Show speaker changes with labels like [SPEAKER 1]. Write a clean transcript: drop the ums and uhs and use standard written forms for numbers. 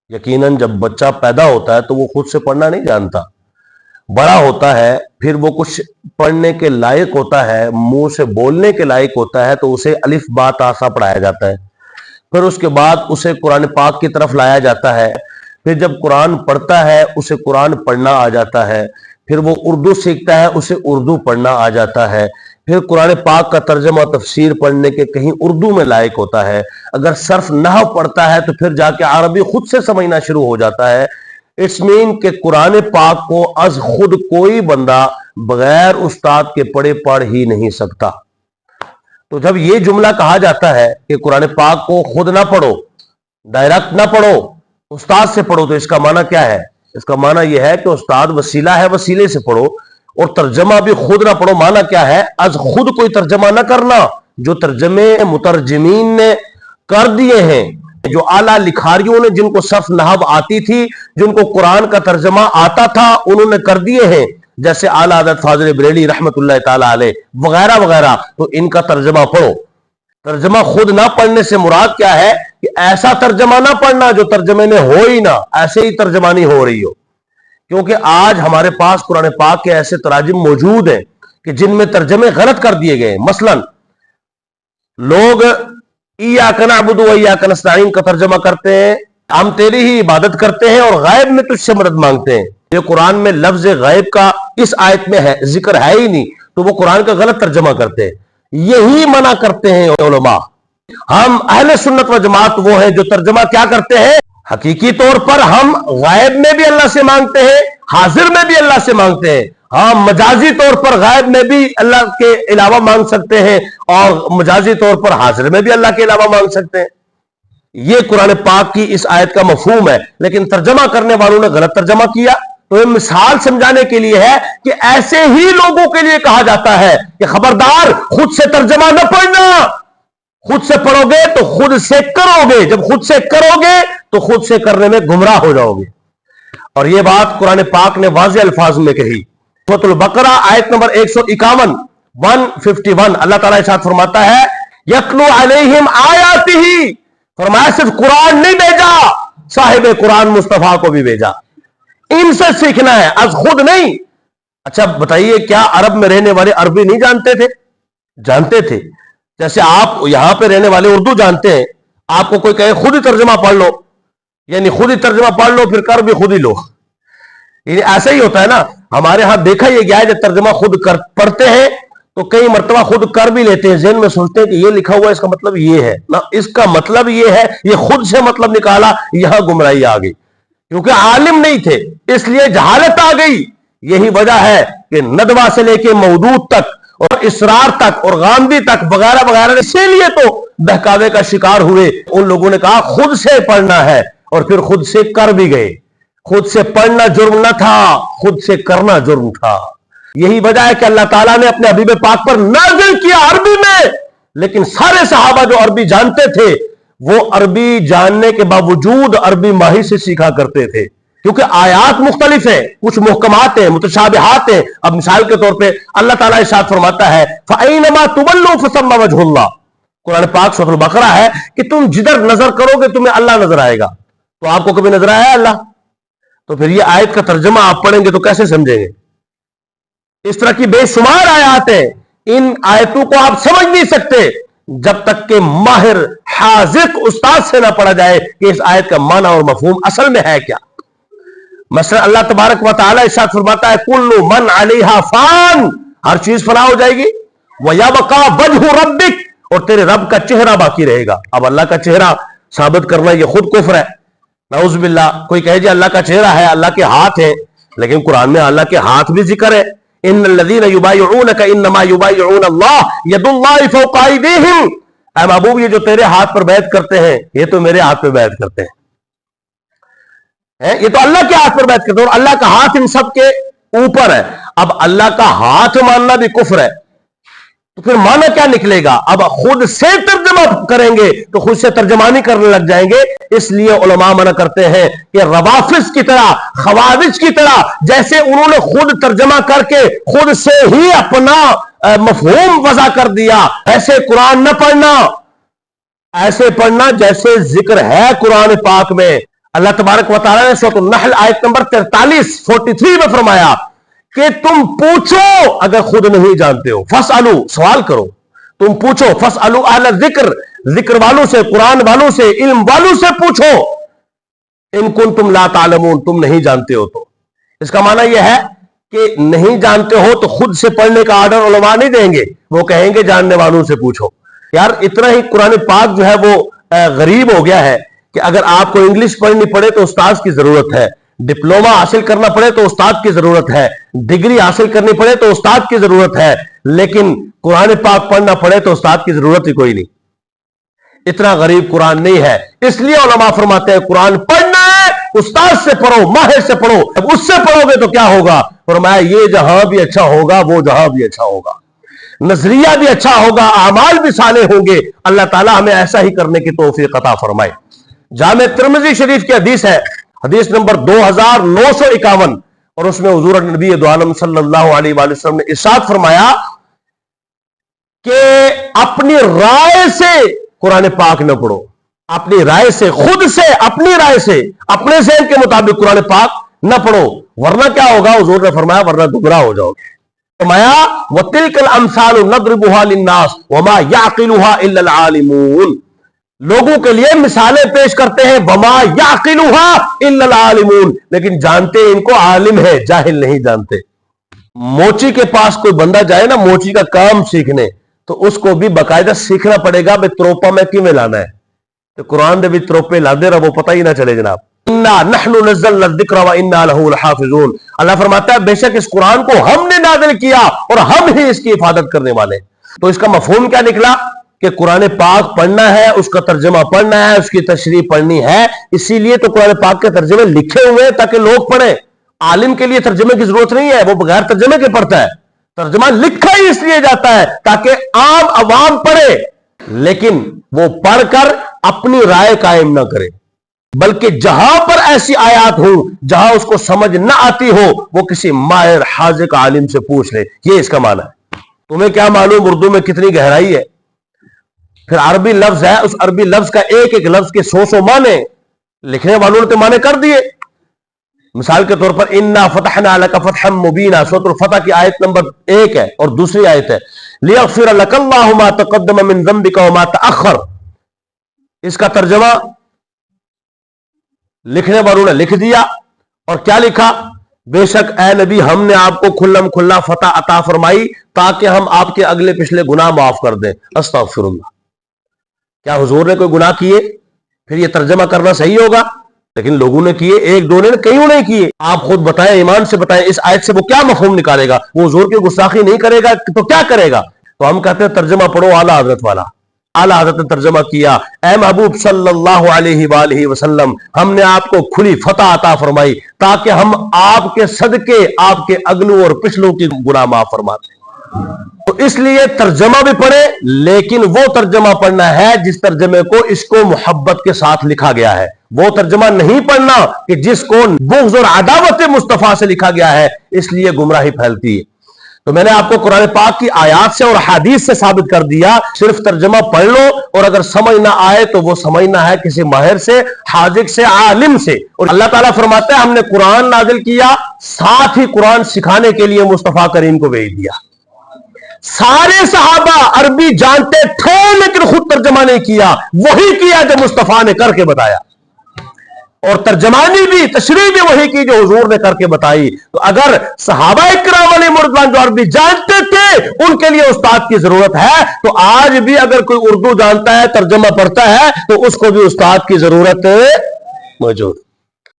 [SPEAKER 1] यकीनन जब बच्चा पैदा होता है तो वो खुद से पढ़ना नहीं जानता, बड़ा होता है फिर वो कुछ पढ़ने के लायक होता है, मुंह से बोलने के लायक होता है, तो उसे अलिफ बा ता सा पढ़ाया जाता है। फिर उसके बाद उसे कुरान पाक की तरफ लाया जाता है। फिर जब कुरान पढ़ता है उसे कुरान पढ़ना आ जाता है। फिर वो उर्दू सीखता है, उसे उर्दू पढ़ना आ जाता है। फिर कुरान पाक का तर्जमा तफसीर पढ़ने के कहीं उर्दू में लायक होता है। अगर सर्फ नहव पढ़ता है तो फिर जाके अरबी खुद से समझना शुरू हो जाता है। इट्स मीन के कुरान पाक को अज खुद कोई बंदा बगैर उस्ताद के पढ़े पढ़ ही नहीं सकता। तो जब ये जुमला कहा जाता है कि कुरान पाक को खुद ना पढ़ो, डायरेक्ट ना पढ़ो, उस्ताद से पढ़ो, तो इसका माना क्या है? इसका माना यह है कि उस्ताद वसीला है, वसीले से पढ़ो। और तर्जमा भी खुद ना पढ़ो, माना क्या है? अज खुद कोई तर्जमा ना करना। जो तर्जमे मुतरजमीन ने कर दिए हैं, जो आला लिखारियों ने, जिनको सर्फ नहव आती थी, जिनको कुरान का तर्जमा आता था, उन्होंने कर दिए हैं, जैसे आला हज़रत फाज़िल बरेली रहमतुल्लाह ताला अलैह वगैरह वगैरह। तो इनका तर्जमा पढ़ो। तर्जमा खुद ना पढ़ने से मुराद क्या है? कि ऐसा तर्जमा ना पढ़ना जो तर्जमे में हो ही ना, ऐसे ही तर्जमानी हो रही हो। क्योंकि आज हमारे पास कुरान पाक के ऐसे तराजिम मौजूद हैं कि जिनमें तर्जमे गलत कर दिए गए। मसलन लोग इय्याका नअबुदु व इय्याका नस्तईन का तर्जमा करते हैं, हम तेरी ही इबादत करते हैं और गायब में तुझसे मदद मांगते हैं। ये कुरान में लफ्ज गायब का इस आयत में है, जिक्र है ही नहीं, तो वो कुरान का गलत तर्जमा करते हैं। यही मना करते हैं उलमा। हम अहले सुन्नत व जमात वो हैं जो तर्जमा क्या करते हैं? हकीकी तौर पर हम गायब में भी अल्लाह से मांगते हैं, हाजिर में भी अल्लाह से मांगते हैं। हम मजाजी तौर पर गायब में भी अल्लाह के अलावा मांग सकते हैं और मजाजी तौर पर हाजिर में भी अल्लाह के अलावा मांग सकते हैं। ये कुरान पाक की इस आयत का मफहूम है, लेकिन तर्जमा करने वालों ने गलत तर्जमा किया। तो ये मिसाल समझाने के लिए है कि ऐसे ही लोगों के लिए कहा जाता है कि खबरदार खुद से तर्जमा न पढ़ना। खुद से पढ़ोगे तो खुद से करोगे, जब खुद से करोगे तो खुद से करने में गुमराह हो जाओगे। और यह बात कुरान पाक ने वाज़ेह अल्फाज में कही। सूरह बकरा आयत नंबर 151 151 अल्लाह ताला इरशाद फरमाता है, यत्लू अलैहिम आयातिही, फरमाया सिर्फ कुरान नहीं भेजा, साहिब कुरान मुस्तफा को भी भेजा। इनसे सीखना है, आज खुद नहीं। अच्छा बताइए, क्या अरब में रहने वाले अरबी नहीं जानते थे? जानते थे। जैसे आप यहां पे रहने वाले उर्दू जानते हैं, आपको कोई कहे खुद ही तर्जमा पढ़ लो, यानी खुद ही तर्जमा पढ़ लो फिर कर भी खुद ही लो, ऐसा ही होता है ना। हमारे यहां देखा यह गया है, जब तर्जमा खुद कर पढ़ते हैं तो कई मर्तबा खुद कर भी लेते हैं, ज़हन में सोचते हैं कि ये लिखा हुआ इसका मतलब ये है ना, इसका मतलब ये है, ये खुद से मतलब निकाला, यहां गुमराही आ गई। क्योंकि आलिम नहीं थे इसलिए जहालत आ गई। यही वजह है कि नदवा से लेके मौदूद तक और इसरार तक और गांधी तक वगैरह वगैरह, इसीलिए तो बहकावे का शिकार हुए। उन लोगों ने कहा खुद से पढ़ना है और फिर खुद से कर भी गए। खुद से पढ़ना जुर्म न था, खुद से करना जुर्म था। यही वजह है कि अल्लाह ताला ने अपने हबीब पाक पर नाज़िल किया अरबी में, लेकिन सारे सहाबा जो अरबी जानते थे वो अरबी जानने के बावजूद अरबी माहिर से सीखा करते थे। क्योंकि आयात मुख्तलिफ है, कुछ मुहकमात है, मुतशाबिहात है। अब मिसाल के तौर पे अल्लाह ताला इरशाद फरमाता है, फ़अयनमा तुवल्लू फसम्मा वजहुल्लाह। कुरान पाक सूरह बकरा है कि तुम जिधर नजर करोगे तुम्हें अल्लाह नजर आएगा। तो आपको कभी नजर आया अल्लाह? तो फिर ये आयत का तर्जुमा आप पढ़ेंगे तो कैसे समझेंगे? इस तरह की बेशुमार आयत है, इन आयतों को आप समझ नहीं सकते जब तक कि माहिर हाज़िक़ उस्ताद से ना पढ़ा जाए कि इस आयत का माना और मफहूम असल में है क्या। मसलन अल्लाह तबारक व तआला इरशाद फरमाता है, कुल्लु मन अलैहा फान, हर चीज फना हो जाएगी, व यबका वजहु रब्बिक, और तेरे रब का चेहरा बाकी रहेगा। अब अल्लाह का चेहरा साबित करना यह खुद कुफ्र है, नऊज़ बिल्लाह। कोई कहे जी अल्लाह का चेहरा है, अल्लाह के हाथ है, लेकिन कुरान में अल्लाह के हाथ भी जिक्र है। इन्नल्लज़ीना युबायिऊनका इन्नमा युबायिऊन अल्लाह यदुल्लाहि फौqa अयदीहिम, ऐ महबूब ये जो तेरे हाथ पर बैत करते हैं ये तो मेरे हाथ पर बैत करते हैं, ये तो अल्लाह के हाथ पर बैत करते हैं और अल्लाह का हाथ इन सब के ऊपर है। अब अल्लाह का हाथ मानना भी कुफ्र है, तो फिर माना क्या निकलेगा? अब खुद से तर्जमा करेंगे तो खुद से तर्जमानी करने लग जाएंगे। इसलिए उलमा मना करते हैं कि रवाफिज की तरह, खवारिज की तरह, जैसे उन्होंने खुद तर्जमा करके खुद से ही अपना मफहूम वज़ा कर दिया, ऐसे कुरान न पढ़ना, ऐसे पढ़ना जैसे जिक्र है कुरान पाक में। अल्लाह तबारक व तआला ने सूरह अन-नहल आयत नंबर 43 में फरमाया कि तुम पूछो अगर खुद नहीं जानते हो, फसअलू, सवाल करो, तुम पूछो, फसअलू अहल जिक्र, जिक्र वालों से, कुरान वालों से, इल्म वालों से पूछो, इन कुंतुम ला तालमून, तुम नहीं जानते हो तो। इसका माना यह है कि नहीं जानते हो तो खुद से पढ़ने का आर्डर उलमा नहीं देंगे, वो कहेंगे जानने वालों से पूछो। यार इतना ही कुरान पाक जो है वो गरीब हो गया है कि अगर आपको इंग्लिश पढ़नी पड़े तो उस्ताद की जरूरत है, डिप्लोमा हासिल करना पड़े तो उस्ताद की जरूरत है, डिग्री हासिल करनी पड़े तो उस्ताद की जरूरत है, लेकिन कुरान पाक पढ़ना पड़े तो उस्ताद की जरूरत ही कोई नहीं। इतना गरीब कुरान नहीं है, इसलिए उलमा फरमाते हैं कुरान पढ़ना है उस्ताद से पढ़ो, माहिर से पढ़ो। अब उससे पढ़ोगे तो क्या होगा, फरमाया ये जहां भी अच्छा होगा वो जहां भी अच्छा होगा, नजरिया भी अच्छा होगा, अमाल भी साले होंगे। अल्लाह ताला हमें ऐसा ही करने की तौफीक अता फरमाए। जामे तिर्मिज़ी शरीफ की हदीस है, हदीस नंबर 2951, और उसमें हुजूर नबी दो आलम सल्लल्लाहु अलैहि वसल्लम ने इरशाद फरमाया कि अपनी राय से कुरान पाक न पढ़ो, अपनी राय से, खुद से, अपनी राय से, अपने ज़हन के मुताबिक कुरान पाक न पढ़ो, वरना क्या होगा, हुजूर ने फरमाया वरना गुमराह हो जाओगे। फरमाया वतिलकल अमसालु नदरिबुहा लिन्नास वमा याकिलुहा इल्ला अल आलिमून, लोगों के लिए मिसालें पेश करते हैं, वमा याकिलुहा इल्ला अल आलिमून, लेकिन जानते इनको आलिम है, जाहिल नहीं जानते। मोची के पास कोई बंदा जाए ना मोची का काम सीखने, तो उसको भी बाकायदा सीखना पड़ेगा भाई त्रोपा में किवें लाना है, तो कुरान दे भी त्रोपे लादे रहो पता ही ना चले जनाब। इन्ना नहनु नज़्ज़लना ज़िक्र व इन्ना लहु लहाफ़िज़ून, अल्लाह फरमाता है बेशक इस कुरान को हमने नाज़िल किया और हम ही इसकी हिफाजत करने वाले। तो इसका मफहूम क्या निकला कि कुरान पाक पढ़ना है, उसका तर्जुमा पढ़ना है, उसकी तशरीह पढ़नी है, इसीलिए तो कुरान पाक के तर्जुमे लिखे हुए हैं ताकि लोग पढ़ें। आलिम के लिए तर्जुमे की जरूरत नहीं है, वो बगैर तर्जुमे के पढ़ता है, तर्जुमा लिखा ही इसलिए जाता है ताकि आम अवाम पढ़े, लेकिन वो पढ़कर अपनी राय कायम ना करे, बल्कि जहां पर ऐसी आयात हो जहां उसको समझ ना आती हो वो किसी माहिर हाजिक आलिम से पूछ ले, ये इसका माना है। तुम्हें क्या मालूम उर्दू में कितनी गहराई है। फिर अरबी लफ्ज है, उस अरबी लफ्ज का एक एक लफ्ज के 100 माने, लिखने वालों ने तो माने कर दिए। मिसाल के तौर पर इन्ना फतहना लका फतहम मुबीना, सूरह फतह की आयत नंबर 1 है और दूसरी आयत है लियग़फ़िर लकल्लाहु मा तक़द्दम मिन ज़ंबिका व मा तअख़्ख़र। इसका तर्जुमा लिखने वालों ने लिख दिया, और क्या लिखा, बेशक ए नबी हमने आपको खुल्लम खुल्ला फतह अता फरमाई ताकि हम आपके अगले पिछले गुनाह माफ कर दें। अस्तग़फ़िरुल्लाह, क्या हुजूर ने कोई गुनाह किए फिर ये तर्जुमा करना सही होगा? लेकिन लोगों ने किए, एक दो ने, कईयों ने किए। आप खुद बताएं, ईमान से बताएं, इस आयत से वो क्या मफहूम निकालेगा? वो हुजूर की गुस्ताखी नहीं करेगा तो क्या करेगा? तो हम कहते हैं तर्जुमा पढ़ो आला हजरत वाला। आला हजरत ने तर्जुमा किया, ए महबूब सल्लल्लाहु अलैहि वसल्लम हमने आपको खुली फतह अता फरमाई ताकि हम आपके सदके आपके अगलों और पिछलों की गुनाह माफ फरमाते। तो इसलिए तर्जुमा भी पढ़े, लेकिन वो तर्जुमा पढ़ना है जिस तर्जुमे को इसको मोहब्बत के साथ लिखा गया है। वो तर्जुमा नहीं पढ़ना कि जिसको बुग़्ज़ और अदावत मुस्तफा से लिखा गया है, इसलिए गुमराही फैलती है। तो मैंने आपको कुरान पाक की आयात से और हदीस से साबित कर दिया, सिर्फ तर्जुमा पढ़ लो और अगर समझ ना आए तो वो समझना है किसी माहिर से, हाजिक से, आलिम से। और अल्लाह ताला फरमाता है हमने कुरान नाजिल किया, साथ ही कुरान सिखाने के लिए मुस्तफा करीम को भेज दिया। सारे सहाबा अरबी जानते थे लेकिन खुद तर्जुमा नहीं किया, वही किया जो मुस्तफा ने करके बताया, और तर्जमानी भी, तशरीह भी वही की जो हुजूर ने करके बताई। तो अगर सहाबा इकराम अलैहिमुर्रिज़वान जो अरबी जानते थे उनके लिए उस्ताद की जरूरत है, तो आज भी अगर कोई उर्दू जानता है, तर्जुमा पढ़ता है, तो उसको भी उस्ताद की जरूरत मौजूद।